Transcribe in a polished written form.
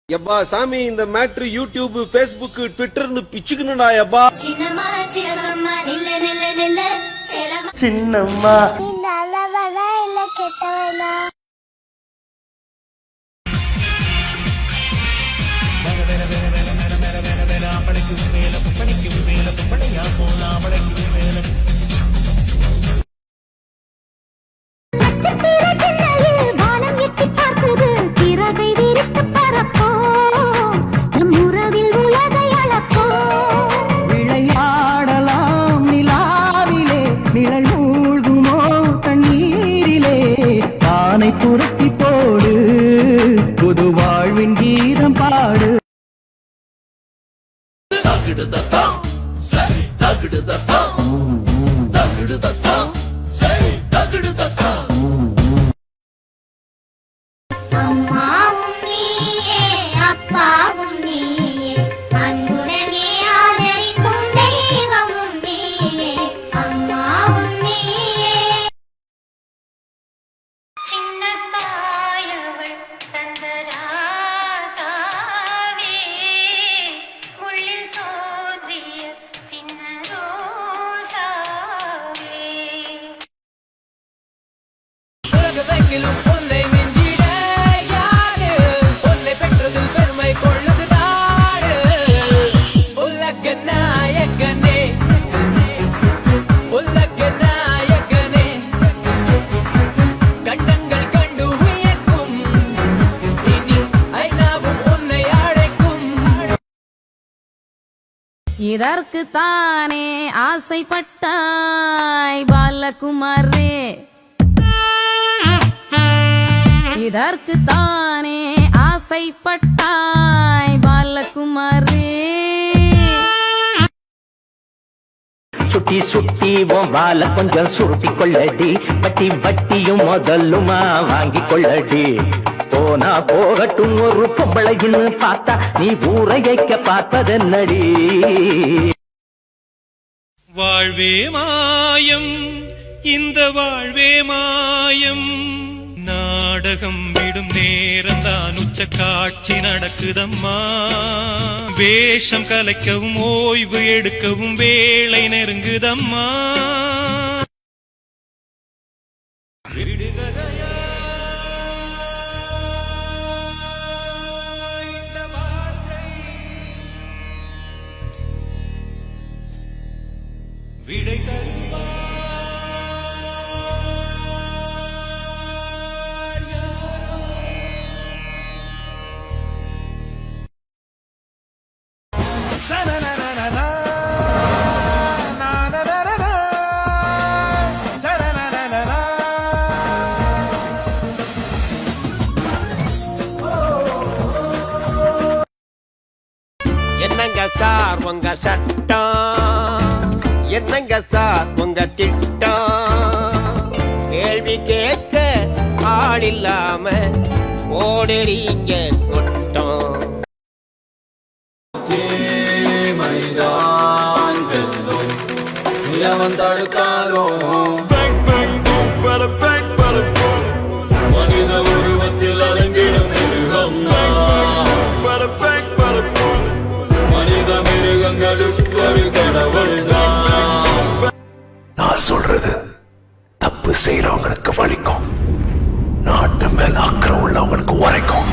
எப்பா சாமி இந்த மேட்ரு யூடியூப் ஃபேஸ்புக் ட்விட்டர்னு பிச்சுக்கணும்டா எப்பா. சின்னம்மா சின்னம்மா நில்ல நில்ல நில்ல சேலமா சின்னம்மா நீ நல்லவனா இல்ல கெட்டவனா? விளையாடலாம் நிலாவிலே நிழல் மூழ்குமோ தண்ணீரிலே தானை புரட்டி போடு புது வாழ்வின் கீதம் பாடு. அம்மாவும் நீயே அப்பாவும் நீயே அன்புடனே ஆதரிக்கும் தெய்வமும் நீயே அம்மாவும் நீயே. சின்ன தாயவள் தந்த ராசாவே உள்ளில் தோன்றிய சின்ன ரோசாவே. உலகமெங்கிலும் பொன்னை மிஞ்சிட யாரு பொன்னை பெற்றதில் பெருமை கொள்ளுது நாடு. உலக நாயகனே உலக நாயகனே கண்டங்கள் கண்டு வியக்கும் இனி ஐநாவும் உன்னை அழைக்கும். இதற்கு தானே ஆசைப்பட்டாய் பாலகுமாரே, இதற்கு தானே ஆசைப்பட்டாய் பாலகுமாரே. சுட்டி சுட்டி உன் வாழ கொஞ்சம் சுருட்டி கொள்ளடி, வட்டி வட்டியும் முதலுமா வாங்கி கொள்ளடி. போனா போகட்டும் ஒரு பொம்பளைன்னு பார்த்தா நீ ஊரையைக்க பார்ப்பதென்னடி. வாழ்வே மாயம் இந்த வாழ்வே மாயம், நாடகம் விடும் நேரம்தான் உச்ச காட்சி நடக்குதம்மா. வேஷம் கலைக்கவும் ஓய்வு எடுக்கவும் வேளை நெருங்குதம்மா. விடை தருவா என்னங்க சார் உங்க சட்டம், என்னங்க சார் உங்க திட்டம், கேள்வி கேட்க ஆள் இல்லாம ஓடுறீங்க கொட்டம். மனித உருவத்தில் அலங்கிடும் மிருகம் மனித மிருகங்களுக்கு ஒரு கடவுள். நான் சொல்றது தப்பு செய்யறவங்களுக்கு வலிக்கும், நாட்டு மேல அக்கறை உள்ளவங்களுக்கு உரைக்கும்.